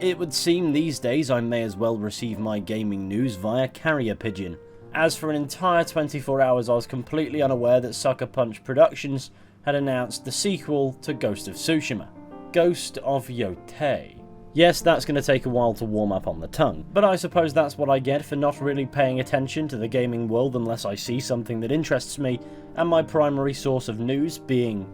It would seem these days I may as well receive my gaming news via carrier pigeon, as for an entire 24 hours I was completely unaware that Sucker Punch Productions had announced the sequel to Ghost of Tsushima, Ghost of Yotei. Yes, that's going to take a while to warm up on the tongue, but I suppose that's what I get for not really paying attention to the gaming world unless I see something that interests me, and my primary source of news being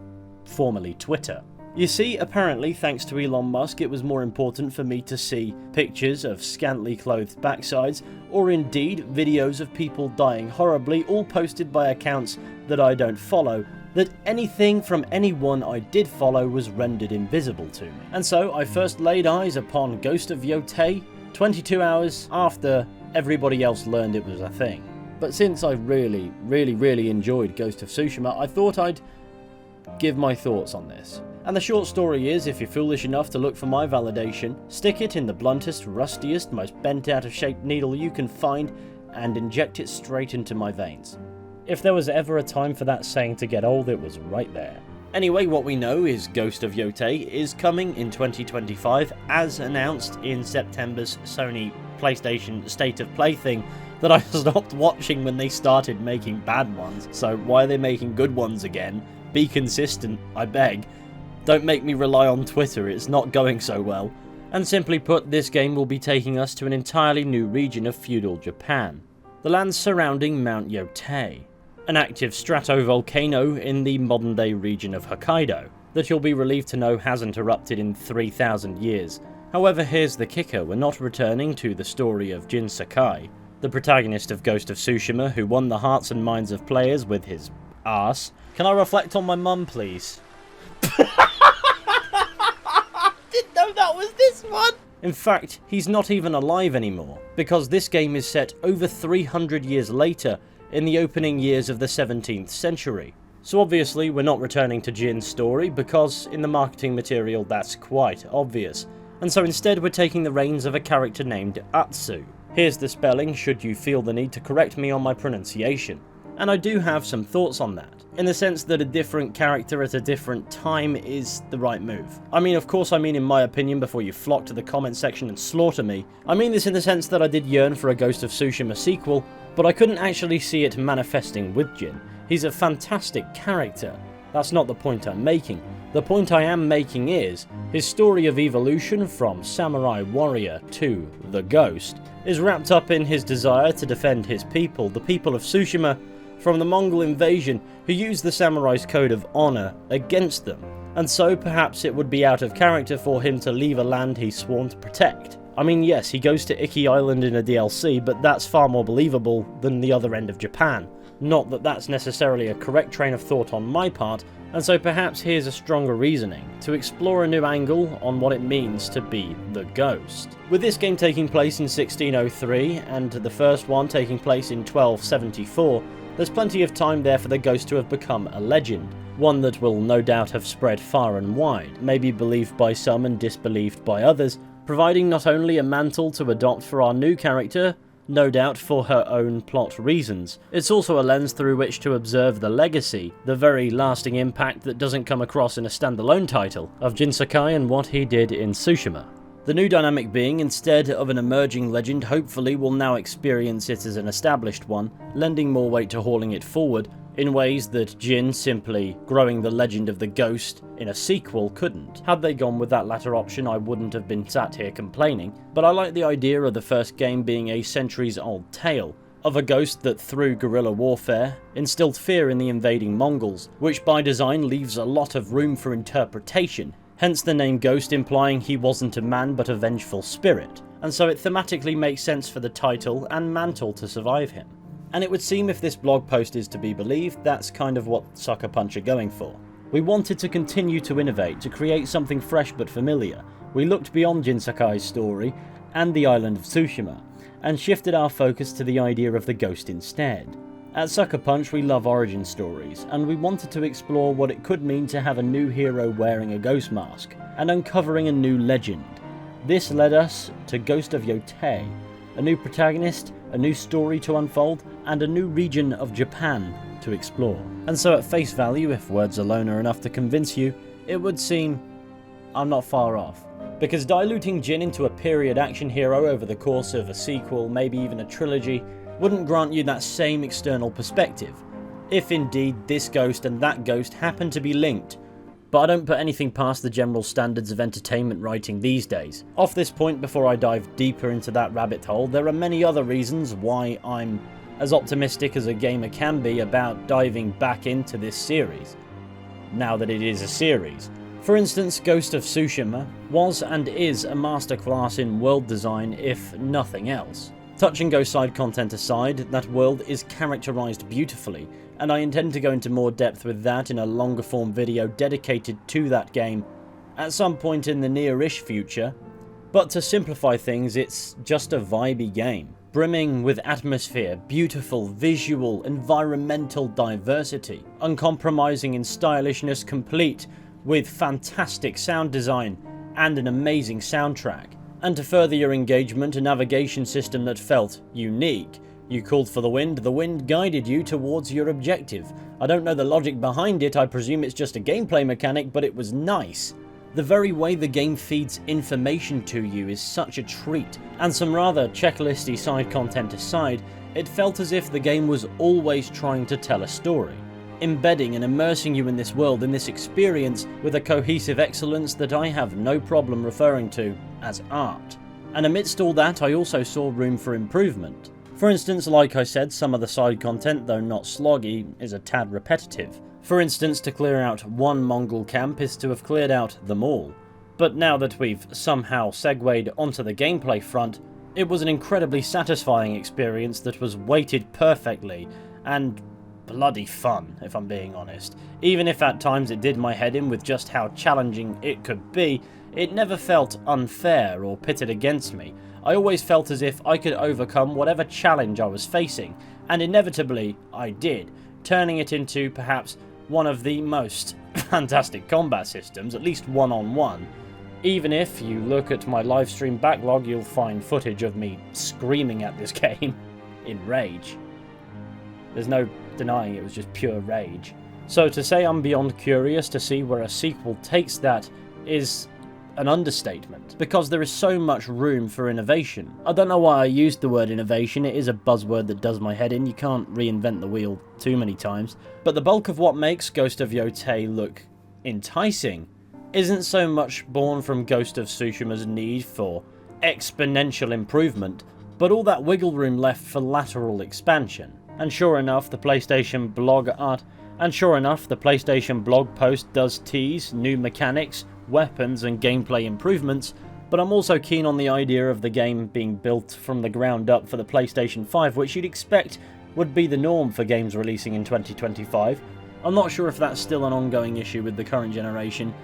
formerly Twitter. You see, apparently thanks to Elon Musk it was more important for me to see pictures of scantily clothed backsides, or indeed videos of people dying horribly, all posted by accounts that I don't follow, that anything from anyone I did follow was rendered invisible to me. And so I first laid eyes upon Ghost of Yotei 22 hours after everybody else learned it was a thing. But since I really enjoyed Ghost of Tsushima, I thought I'd give my thoughts on this. And the short story is, if you're foolish enough to look for my validation, stick it in the bluntest, rustiest, most bent out of shape needle you can find and inject it straight into my veins. If there was ever a time for that saying to get old, it was right there. Anyway, what we know is Ghost of Yotei is coming in 2025, as announced in September's Sony PlayStation State of Play thing that I stopped watching when they started making bad ones. So why are they making good ones again? Be consistent, I beg. Don't make me rely on Twitter, it's not going so well. And simply put, this game will be taking us to an entirely new region of feudal Japan, the lands surrounding Mount Yotei, an active stratovolcano in the modern day region of Hokkaido, that you'll be relieved to know hasn't erupted in 3,000 years. However, here's the kicker, we're not returning to the story of Jin Sakai, the protagonist of Ghost of Tsushima who won the hearts and minds of players with his arse. Can I reflect on my mum, please? Didn't know that was this one! In fact, he's not even alive anymore, because this game is set over 300 years later in the opening years of the 17th century. So obviously we're not returning to Jin's story, because in the marketing material that's quite obvious. And so instead we're taking the reins of a character named Atsu. Here's the spelling should you feel the need to correct me on my pronunciation. And I do have some thoughts on that, in the sense that a different character at a different time is the right move. I mean, of course I mean in my opinion before you flock to the comment section and slaughter me. I mean this in the sense that I did yearn for a Ghost of Tsushima sequel, but I couldn't actually see it manifesting with Jin. He's a fantastic character. That's not the point I'm making. The point I am making is, his story of evolution from samurai warrior to the Ghost is wrapped up in his desire to defend his people, the people of Tsushima, from the Mongol invasion who used the samurai's code of honor against them, and so perhaps it would be out of character for him to leave a land he's sworn to protect. I mean, yes, he goes to Iki Island in a DLC, but that's far more believable than the other end of Japan. Not that that's necessarily a correct train of thought on my part, and so perhaps here's a stronger reasoning, to explore a new angle on what it means to be the Ghost. With this game taking place in 1603, and the first one taking place in 1274, there's plenty of time there for the Ghost to have become a legend, one that will no doubt have spread far and wide, maybe believed by some and disbelieved by others, providing not only a mantle to adopt for our new character, no doubt for her own plot reasons, it's also a lens through which to observe the legacy, the very lasting impact that doesn't come across in a standalone title, of Jin Sakai and what he did in Tsushima. The new dynamic being, instead of an emerging legend, hopefully we'll now experience it as an established one, lending more weight to hauling it forward, in ways that Jin simply growing the legend of the Ghost in a sequel couldn't. Had they gone with that latter option, I wouldn't have been sat here complaining, but I like the idea of the first game being a centuries-old tale, of a ghost that through guerrilla warfare instilled fear in the invading Mongols, which by design leaves a lot of room for interpretation, hence the name Ghost implying he wasn't a man but a vengeful spirit, and so it thematically makes sense for the title and mantle to survive him. And it would seem if this blog post is to be believed, that's kind of what Sucker Punch are going for. We wanted to continue to innovate, to create something fresh but familiar. We looked beyond Jin Sakai's story and the island of Tsushima, and shifted our focus to the idea of the Ghost instead. At Sucker Punch we love origin stories, and we wanted to explore what it could mean to have a new hero wearing a ghost mask, and uncovering a new legend. This led us to Ghost of Yotei, a new protagonist, a new story to unfold, and a new region of Japan to explore. And so at face value, if words alone are enough to convince you, it would seem I'm not far off. because diluting Jin into a period action hero over the course of a sequel, maybe even a trilogy, wouldn't grant you that same external perspective, if indeed this ghost and that ghost happen to be linked. But I don't put anything past the general standards of entertainment writing these days. Off this point, before I dive deeper into that rabbit hole, there are many other reasons why I'm as optimistic as a gamer can be about diving back into this series, now that it is a series. For instance, Ghost of Tsushima was and is a masterclass in world design, if nothing else. Touch and go side content aside, that world is characterised beautifully, and I intend to go into more depth with that in a longer form video dedicated to that game at some point in the near-ish future. But to simplify things, it's just a vibey game, brimming with atmosphere, beautiful visual, environmental diversity, uncompromising in stylishness, complete with fantastic sound design and an amazing soundtrack. And to further your engagement, a navigation system that felt unique. You called for the wind guided you towards your objective. I don't know the logic behind it, I presume it's just a gameplay mechanic, but it was nice. The very way the game feeds information to you is such a treat, and some rather checklisty side content aside, it felt as if the game was always trying to tell a story, embedding and immersing you in this world, in this experience, with a cohesive excellence that I have no problem referring to as art. And amidst all that, I also saw room for improvement. For instance, like I said, some of the side content, though not sloggy, is a tad repetitive. For instance, to clear out one Mongol camp is to have cleared out them all. But now that we've somehow segued onto the gameplay front, it was an incredibly satisfying experience that was weighted perfectly, and bloody fun, if I'm being honest. Even if at times it did my head in with just how challenging it could be, it never felt unfair or pitted against me. I always felt as if I could overcome whatever challenge I was facing, and inevitably I did, turning it into perhaps one of the most fantastic combat systems, at least one-on-one. Even if you look at my livestream backlog, you'll find footage of me screaming at this game in rage. There's no denying it was just pure rage. So to say I'm beyond curious to see where a sequel takes that is an understatement, because there is so much room for innovation. I don't know why I used the word innovation, it is a buzzword that does my head in, you can't reinvent the wheel too many times. But the bulk of what makes Ghost of Yotei look enticing isn't so much born from Ghost of Tsushima's need for exponential improvement, but all that wiggle room left for lateral expansion. And sure enough, the PlayStation blog post does tease new mechanics, weapons and gameplay improvements, but I'm also keen on the idea of the game being built from the ground up for the PlayStation 5, which you'd expect would be the norm for games releasing in 2025. I'm not sure if that's still an ongoing issue with the current generation.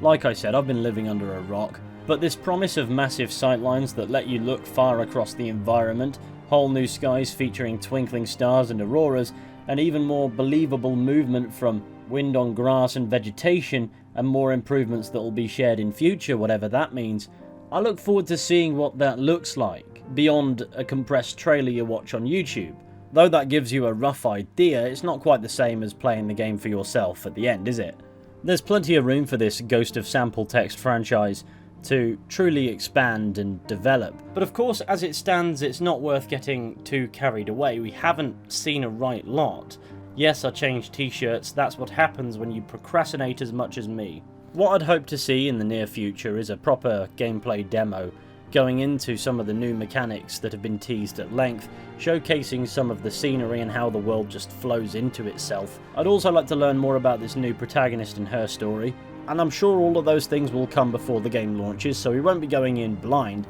Like I said, I've been living under a rock, but this promise of massive sightlines that let you look far across the environment, whole new skies featuring twinkling stars and auroras, and even more believable movement from wind on grass and vegetation, and more improvements that will be shared in future, whatever that means. I look forward to seeing what that looks like, beyond a compressed trailer you watch on YouTube. Though that gives you a rough idea, it's not quite the same as playing the game for yourself at the end, is it? There's plenty of room for this Ghost of Sample Text franchise to truly expand and develop. But of course, as it stands, it's not worth getting too carried away. We haven't seen a right lot. Yes, I changed t-shirts, that's what happens when you procrastinate as much as me. What I'd hope to see in the near future is a proper gameplay demo, going into some of the new mechanics that have been teased at length, showcasing some of the scenery and how the world just flows into itself. I'd also like to learn more about this new protagonist and her story, and I'm sure all of those things will come before the game launches, so we won't be going in blind,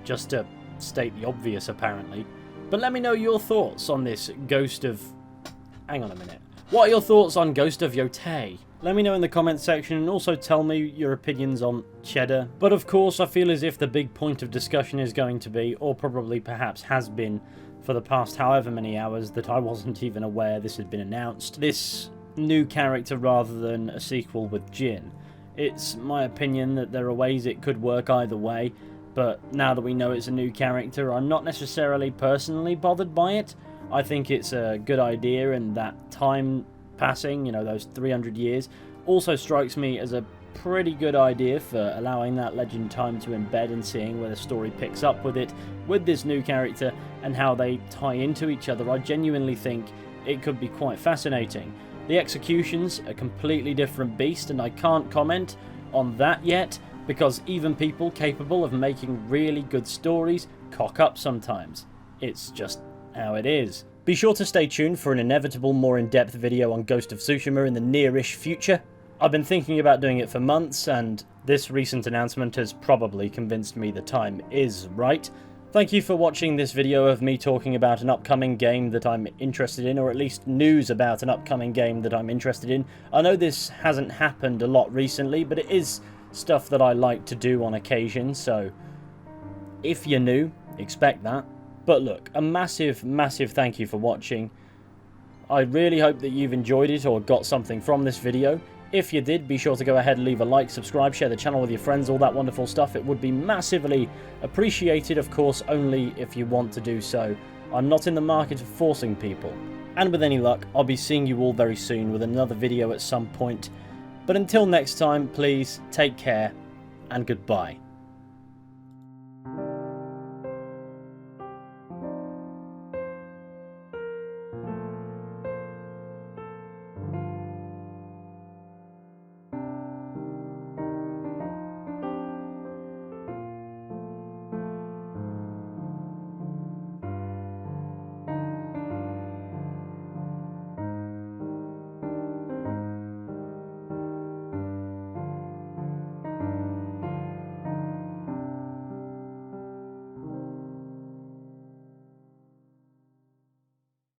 just to state the obvious apparently. But let me know your thoughts on this Ghost of... Hang on a minute. What are your thoughts on Ghost of Yotei? Let me know in the comments section, and also tell me your opinions on Cheddar. But of course, I feel as if the big point of discussion is going to be, or probably perhaps has been for the past however many hours that I wasn't even aware this had been announced, this new character rather than a sequel with Jin. It's my opinion that there are ways it could work either way, but now that we know it's a new character, I'm not necessarily personally bothered by it. I think it's a good idea, and that time passing, you know, those 300 years, also strikes me as a pretty good idea for allowing that legend time to embed and seeing where the story picks up with it, with this new character, and how they tie into each other. I genuinely think it could be quite fascinating. The execution's a completely different beast, and I can't comment on that yet, because even people capable of making really good stories cock up sometimes. It's just how it is. Be sure to stay tuned for an inevitable more in-depth video on Ghost of Tsushima in the nearish future. I've been thinking about doing it for months, and this recent announcement has probably convinced me the time is right. Thank you for watching this video of me talking about an upcoming game that I'm interested in, or at least news about an upcoming game that I'm interested in. I know this hasn't happened a lot recently, but it is stuff that I like to do on occasion, so if you're new, expect that. But look, a massive, massive thank you for watching. I really hope that you've enjoyed it or got something from this video. If you did, be sure to go ahead and leave a like, subscribe, share the channel with your friends, all that wonderful stuff. It would be massively appreciated, of course, only if you want to do so. I'm not in the market of forcing people. And with any luck, I'll be seeing you all very soon with another video at some point. But until next time, please take care and goodbye.